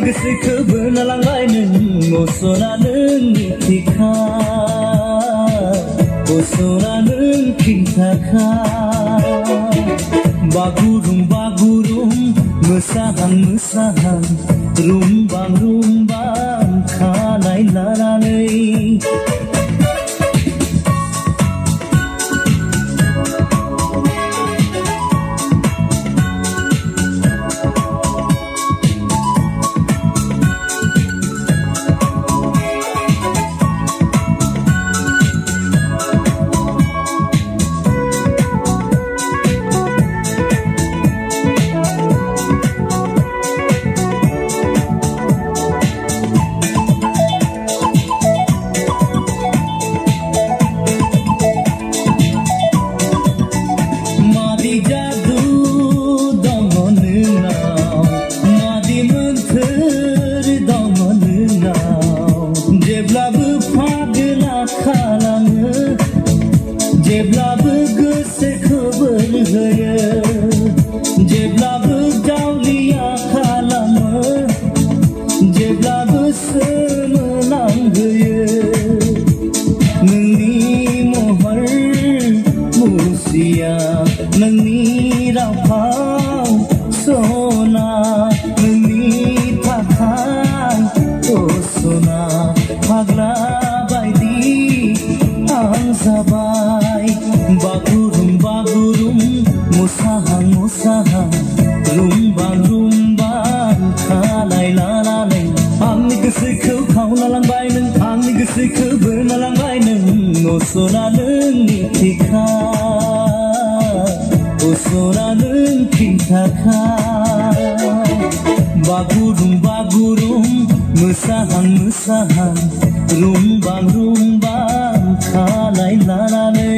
गोसोखौ बोना लांबाय नों असना नोंनि थिखा असना नों खिन्थाखा बागुरुम बागुरुम मोसाहां मोसाहां रुमबां रुमबां खानाय लानानै जेब्लाबो गोसोखौ बोहोयो जेब्लाबो जावलिया खालामो जेब्लाबो सोमोनांहोयो नोंनि महर मुस्रिया नोंनि रावफाव सना नोंनि थाखाय असना फाग्ला बायदि आं जाबाय बागुरुम बागुरुम मोसाहां मोसाहां रुमबां रुमबां खानाय लानानै आंनि गोसोखौ खावना लांबाय नों आंनि गोसोखौ बोना लांबाय नों असना नोंनि थिखा असना नों खिन्थाखा बागुरुम बागुरुम मोसाहां मोसाहां रुमबां रुमबां खानाय लानानै